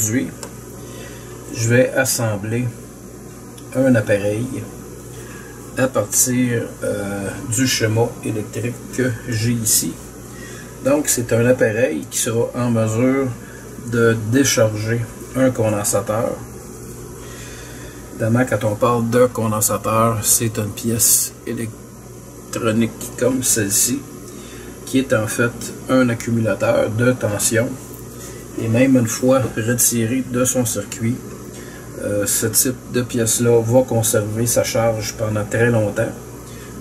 aujourd'hui, je vais assembler un appareil à partir du schéma électrique que j'ai ici. Donc c'est un appareil qui sera en mesure de décharger un condensateur. Évidemment, quand on parle de condensateur, c'est une pièce électronique comme celle-ci, qui est en fait un accumulateur de tension. Et même une fois retiré de son circuit, ce type de pièce-là va conserver sa charge pendant très longtemps.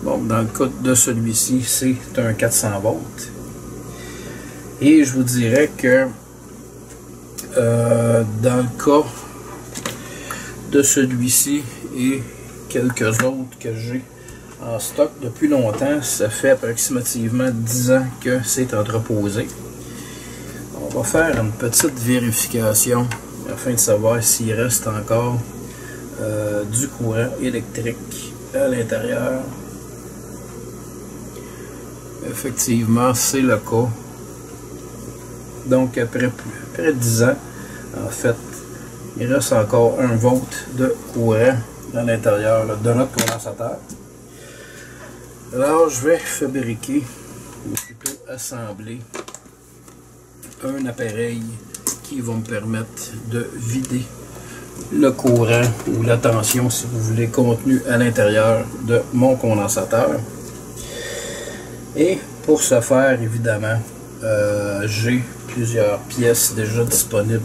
Bon, dans le cas de celui-ci, c'est un 400 volts. Et je vous dirais que dans le cas de celui-ci et quelques autres que j'ai en stock depuis longtemps, ça fait approximativement 10 ans que c'est entreposé. On va faire une petite vérification afin de savoir s'il reste encore du courant électrique à l'intérieur. Effectivement, c'est le cas. Donc après 10 ans, en fait, il reste encore 1 volt de courant à l'intérieur de notre condensateur. Alors je vais fabriquer, ou plutôt assembler, un appareil qui va me permettre de vider le courant ou la tension, si vous voulez, contenue à l'intérieur de mon condensateur. Et pour ce faire, évidemment, j'ai plusieurs pièces déjà disponibles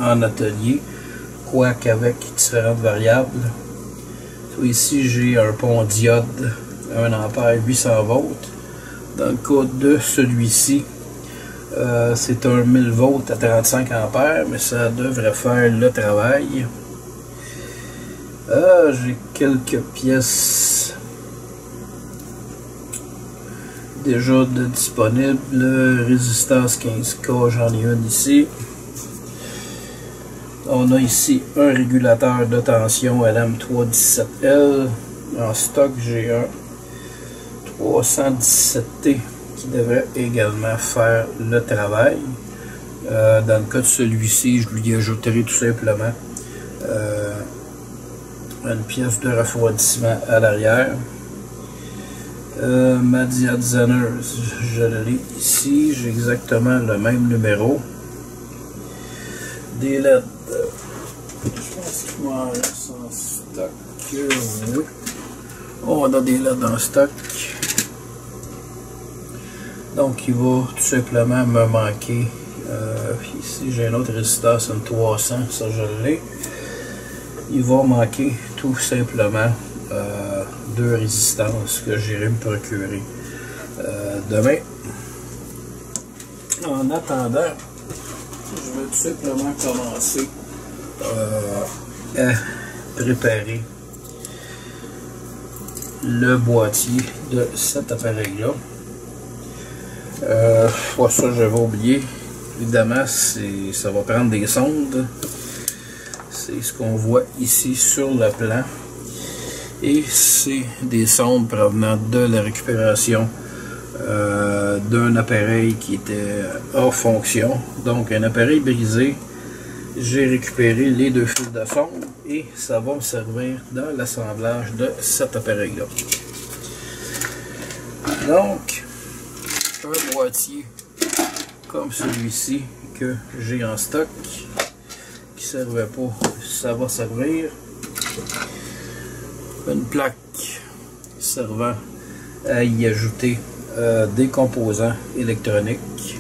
en atelier, quoique avec différentes variables. Ici, j'ai un pont diode 1 ampère 800 volts. Dans le cas de celui-ci, c'est un 1000 volts à 35 ampères, mais ça devrait faire le travail. J'ai quelques pièces déjà disponibles. Résistance 15K, j'en ai une ici. On a ici un régulateur de tension LM317L. En stock, j'ai un 317T qui devrait également faire le travail. Dans le cas de celui-ci, je lui ajouterai tout simplement une pièce de refroidissement à l'arrière. Ma diadesaneuse, je l'ai ici, j'ai exactement le même numéro. Des LED, je pense qu'il m'en reste en stock. Oui. On a des LED en stock. Donc il va tout simplement me manquer, ici j'ai une autre résistance, une 300, ça je l'ai. Il va manquer tout simplement 2 résistances que j'irai me procurer demain. En attendant, je vais tout simplement commencer à préparer le boîtier de cet appareil-là. Ça j'avais oublié. Évidemment, ça va prendre des sondes. C'est ce qu'on voit ici sur le plan. Et c'est des sondes provenant de la récupération d'un appareil qui était hors fonction. Donc un appareil brisé. J'ai récupéré les 2 fils de sonde et ça va me servir dans l'assemblage de cet appareil-là. Donc, un boîtier comme celui-ci que j'ai en stock, qui ne servait pas, ça va servir. Une plaque servant à y ajouter des composants électroniques.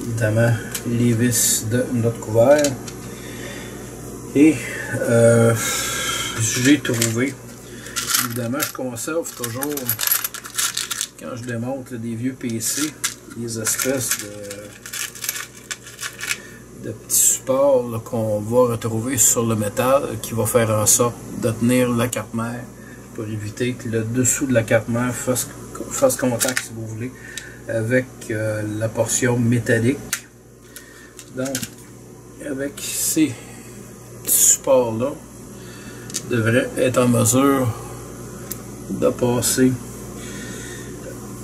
Évidemment, les vis de notre couvert. Et j'ai trouvé, évidemment, je conserve toujours, quand je démonte des vieux PC, des espèces de petits supports qu'on va retrouver sur le métal, qui va faire en sorte de tenir la carte mère pour éviter que le dessous de la carte mère fasse contact, si vous voulez, avec la portion métallique. Donc, avec ces petits supports-là, devrait être en mesure de passer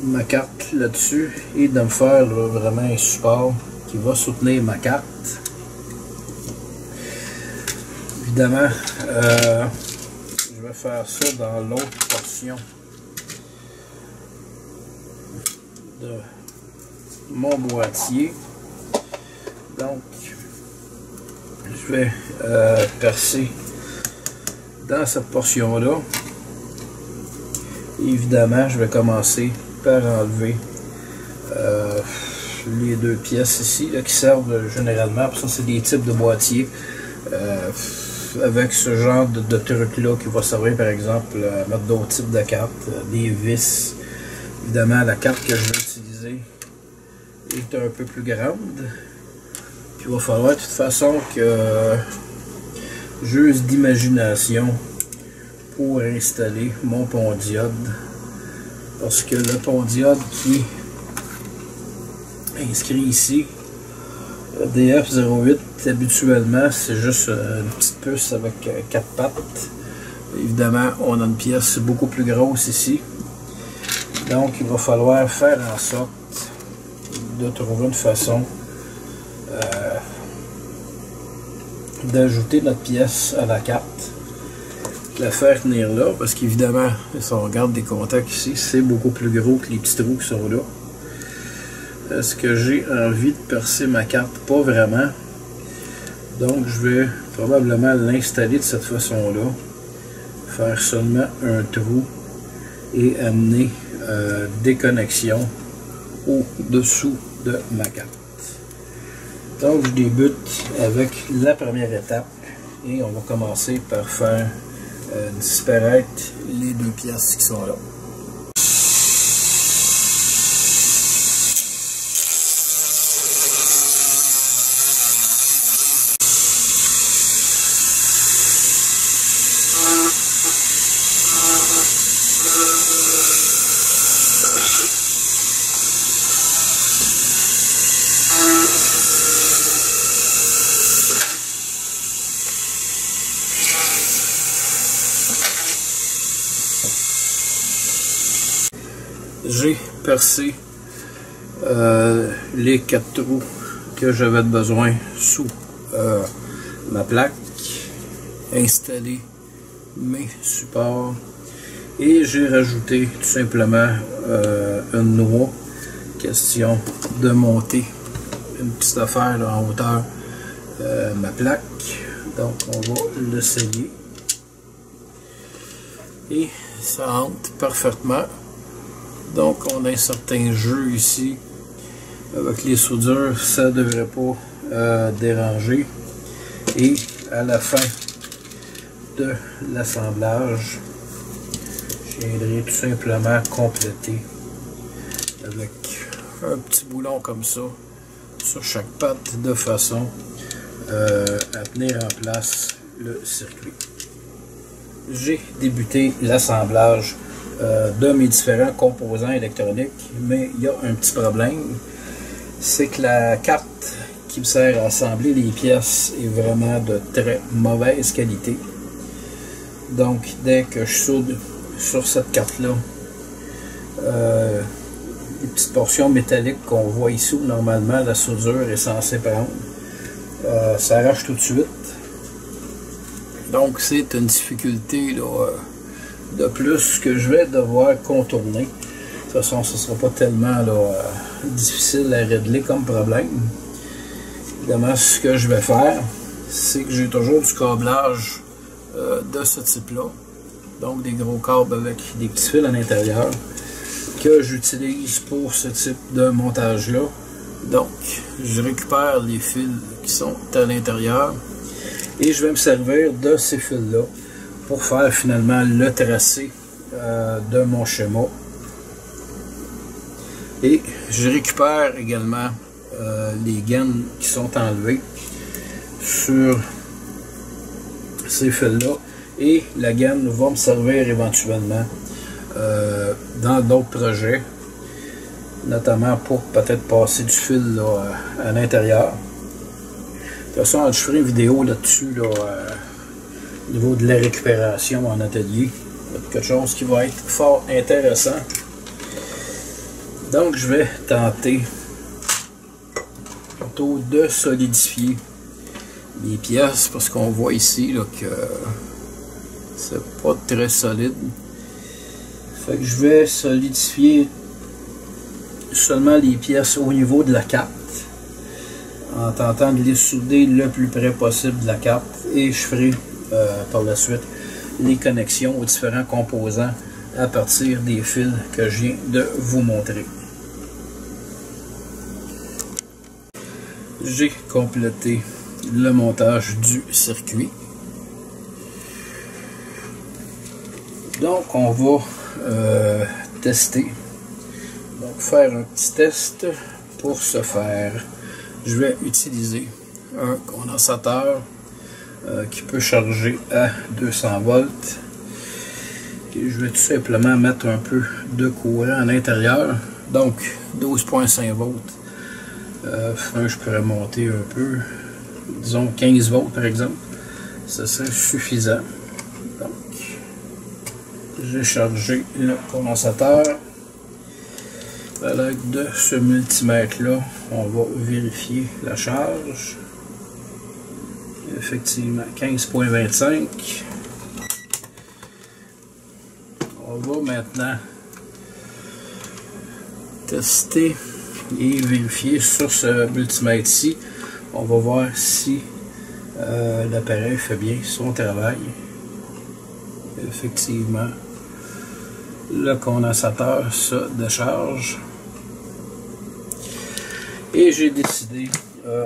ma carte là-dessus et de me faire vraiment un support qui va soutenir ma carte. Évidemment, je vais faire ça dans l'autre portion de mon boîtier. Donc, je vais percer dans cette portion-là. Évidemment, je vais commencer par enlever les deux pièces ici là, qui servent généralement, pour ça c'est des types de boîtiers avec ce genre de truc-là qui va servir par exemple à mettre d'autres types de cartes, des vis. Évidemment, la carte que je vais utiliser est un peu plus grande. Puis il va falloir de toute façon que j'use d'imagination pour installer mon pont diode. Parce que le pont diode qui est inscrit ici, DF08, habituellement, c'est juste une petite puce avec 4 pattes. Évidemment, on a une pièce beaucoup plus grosse ici. Donc, il va falloir faire en sorte de trouver une façon d'ajouter notre pièce à la carte, la faire tenir là, parce qu'évidemment, si on regarde des contacts ici, c'est beaucoup plus gros que les petits trous qui sont là. Est-ce que j'ai envie de percer ma carte? Pas vraiment. Donc, je vais probablement l'installer de cette façon-là, faire seulement un trou et amener des connexions au-dessous de ma carte. Donc, je débute avec la première étape et on va commencer par faire disparaître les deux pièces qui sont là. J'ai percé les 4 trous que j'avais besoin sous ma plaque, installé mes supports et j'ai rajouté tout simplement une noix, question de monter une petite affaire là, en hauteur ma plaque. Donc on va l'essayer et ça entre parfaitement. Donc on a un certain jeu ici avec les soudures, ça ne devrait pas déranger. Et à la fin de l'assemblage, je viendrai tout simplement compléter avec un petit boulon comme ça sur chaque patte de façon à tenir en place le circuit. J'ai débuté l'assemblage de mes différents composants électroniques, mais il y a un petit problème, c'est que la carte qui me sert à assembler les pièces est vraiment de très mauvaise qualité. Donc dès que je soude sur cette carte-là, les petites portions métalliques qu'on voit ici où normalement la soudure est censée prendre, ça arrache tout de suite. Donc c'est une difficulté là, de plus que je vais devoir contourner. De toute façon, ce ne sera pas tellement là, difficile à régler comme problème. Évidemment, ce que je vais faire, c'est que j'ai toujours du câblage de ce type-là. Donc des gros câbles avec des petits fils à l'intérieur que j'utilise pour ce type de montage-là. Donc, je récupère les fils qui sont à l'intérieur et je vais me servir de ces fils-là pour faire finalement le tracé de mon schéma. Et je récupère également les gaines qui sont enlevées sur ces fils-là. Et la gaine va me servir éventuellement dans d'autres projets, notamment pour peut-être passer du fil là, à l'intérieur. De toute façon, je ferai une vidéo là-dessus, là, au niveau de la récupération en atelier. Quelque chose qui va être fort intéressant. Donc, je vais tenter plutôt de solidifier les pièces parce qu'on voit ici là, que c'est pas très solide. Fait que je vais solidifier seulement les pièces au niveau de la carte en tentant de les souder le plus près possible de la carte, et je ferai par la suite les connexions aux différents composants à partir des fils que je viens de vous montrer. J'ai complété le montage du circuit. Donc on va tester. Donc faire un petit test. Pour ce faire, je vais utiliser un condensateur qui peut charger à 200 volts. Et je vais tout simplement mettre un peu de courant à l'intérieur. Donc 12,5 volts. Je pourrais monter un peu, disons 15 volts par exemple. Ça serait suffisant. Donc, j'ai chargé le condensateur. À l'aide de ce multimètre là, on va vérifier la charge. Effectivement 15,25. On va maintenant tester et vérifier sur ce multimètre-ci. On va voir si l'appareil fait bien son travail. Effectivement, le condensateur se décharge. Et j'ai décidé,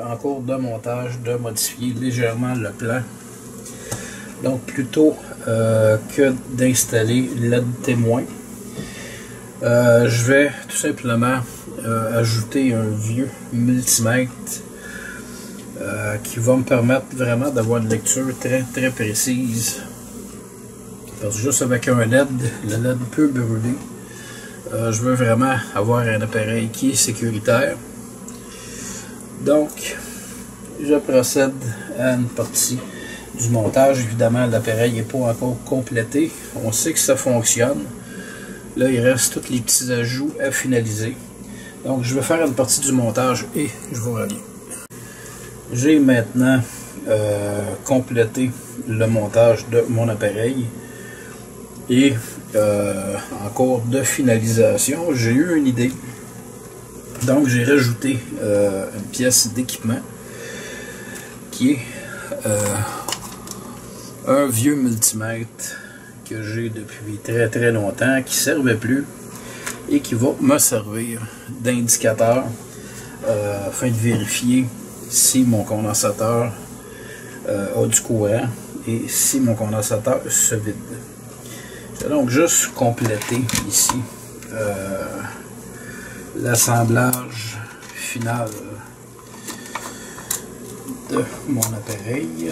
en cours de montage, de modifier légèrement le plan. Donc, plutôt que d'installer l'aide témoin, je vais tout simplement ajouter un vieux multimètre qui va me permettre vraiment d'avoir une lecture très précise. Parce que juste avec un LED, le LED peut brûler. Je veux vraiment avoir un appareil qui est sécuritaire. Donc, je procède à une partie du montage. Évidemment, l'appareil n'est pas encore complété. On sait que ça fonctionne. Là, il reste tous les petits ajouts à finaliser. Donc, je vais faire une partie du montage et je vous reviens. J'ai maintenant complété le montage de mon appareil. Et en cours de finalisation, j'ai eu une idée. Donc, j'ai rajouté une pièce d'équipement qui est un vieux multimètre que j'ai depuis très longtemps, qui ne servait plus et qui va me servir d'indicateur afin de vérifier si mon condensateur a du courant et si mon condensateur se vide. J'ai donc juste complété ici l'assemblage final de mon appareil.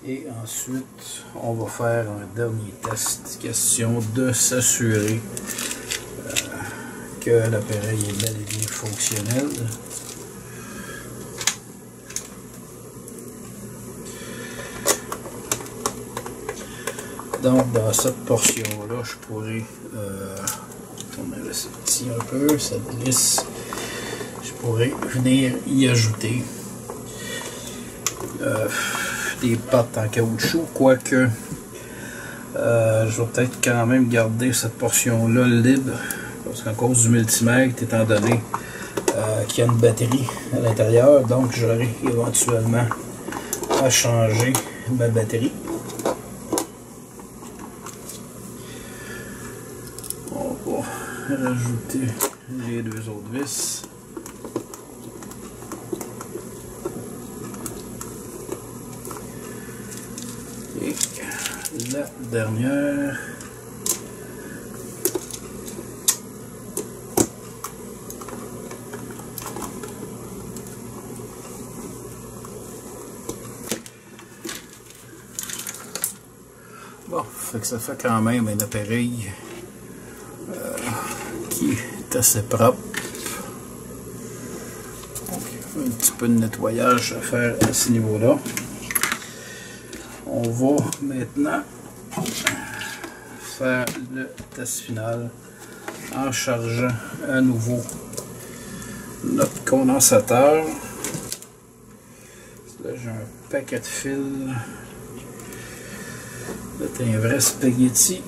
Et ensuite, on va faire un dernier test, question de s'assurer que l'appareil est bel et bien fonctionnel. Donc, dans cette portion-là, je pourrais tourner le petit un peu, ça glisse. Je pourrais venir y ajouter des pattes en caoutchouc, quoique je vais peut-être quand même garder cette portion-là libre, parce qu'en cause du multimètre, étant donné qu'il y a une batterie à l'intérieur, donc j'aurai éventuellement à changer ma batterie. On va rajouter les deux autres vis. Et la dernière. Bon, fait que ça fait quand même un appareil qui est assez propre. Donc, un petit peu de nettoyage à faire à ce niveau-là. On va maintenant faire le test final en chargeant à nouveau notre condensateur. Là, j'ai un paquet de fils. Là, t'as un vrai spaghetti.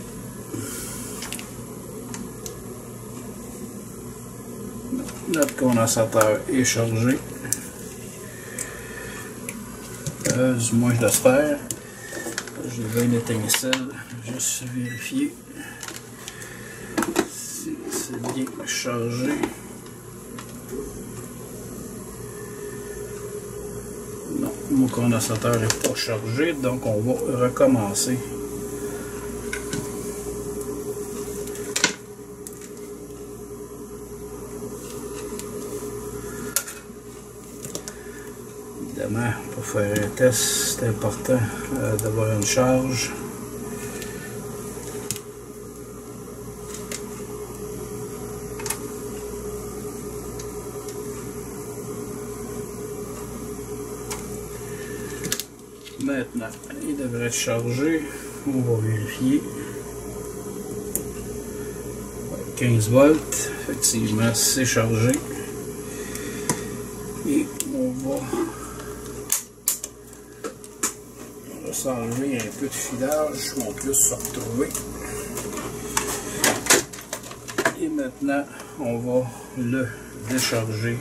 Notre condensateur est chargé. Du moins, je l'espère. J'ai 20 étincelles. Juste vérifier si c'est bien chargé. Non, mon condensateur n'est pas chargé, donc on va recommencer. Évidemment, pour faire un test, c'est important d'avoir une charge. Maintenant, il devrait être chargé. On va vérifier. 15 volts. Effectivement, c'est chargé. Et on va s'enlever un peu de filage pour plus se retrouver. Et maintenant, on va le décharger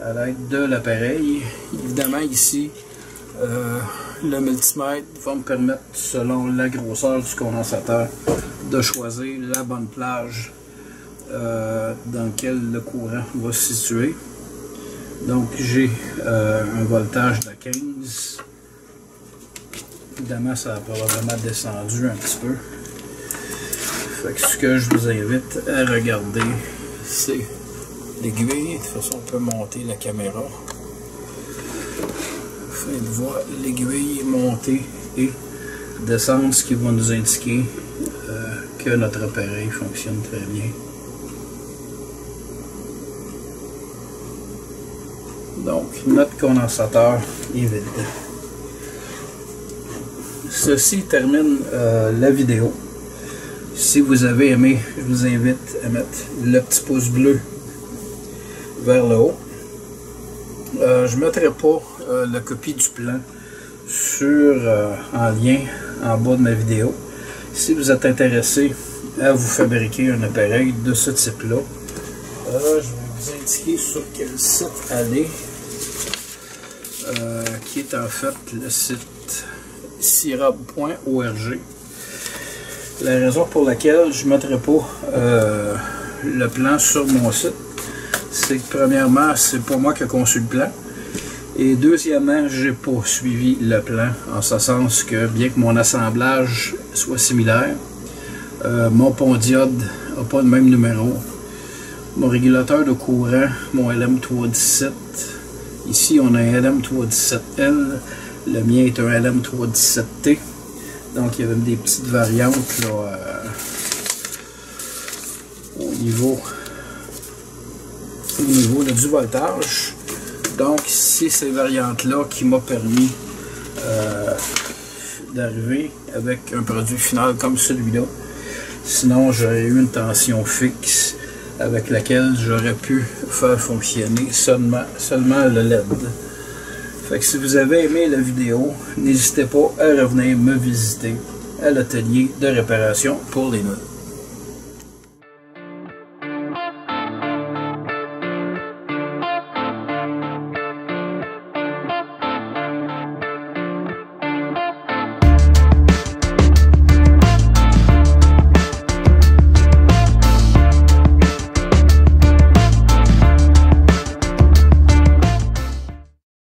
à l'aide de l'appareil. Évidemment, ici, le multimètre va me permettre, selon la grosseur du condensateur, de choisir la bonne plage dans laquelle le courant va se situer. Donc j'ai un voltage de 15. Évidemment, ça a probablement descendu un petit peu. Fait que ce que je vous invite à regarder, c'est l'aiguille. De toute façon, on peut monter la caméra. Afin de voir l'aiguille monter et descendre, ce qui va nous indiquer que notre appareil fonctionne très bien. Donc, notre condensateur est vide. Ceci termine la vidéo. Si vous avez aimé, je vous invite à mettre le petit pouce bleu vers le haut. Je ne mettrai pas la copie du plan en lien en bas de ma vidéo. Si vous êtes intéressé à vous fabriquer un appareil de ce type-là, je vais vous indiquer sur quel site aller, qui est en fait le site sirab.org. La raison pour laquelle je ne mettrai pas le plan sur mon site, c'est que premièrement, c'est pas moi qui ai conçu le plan. Et deuxièmement, j'ai pas suivi le plan, en ce sens que, bien que mon assemblage soit similaire, mon pont diode n'a pas le même numéro. Mon régulateur de courant, mon LM317, ici on a un LM317L, le mien est un LM317T. Donc il y avait des petites variantes là, au niveau là, du voltage. Donc c'est ces variantes-là qui m'ont permis d'arriver avec un produit final comme celui-là. Sinon j'aurais eu une tension fixe avec laquelle j'aurais pu faire fonctionner seulement le LED. Fait que si vous avez aimé la vidéo, n'hésitez pas à revenir me visiter à l'atelier de réparation pour les notes.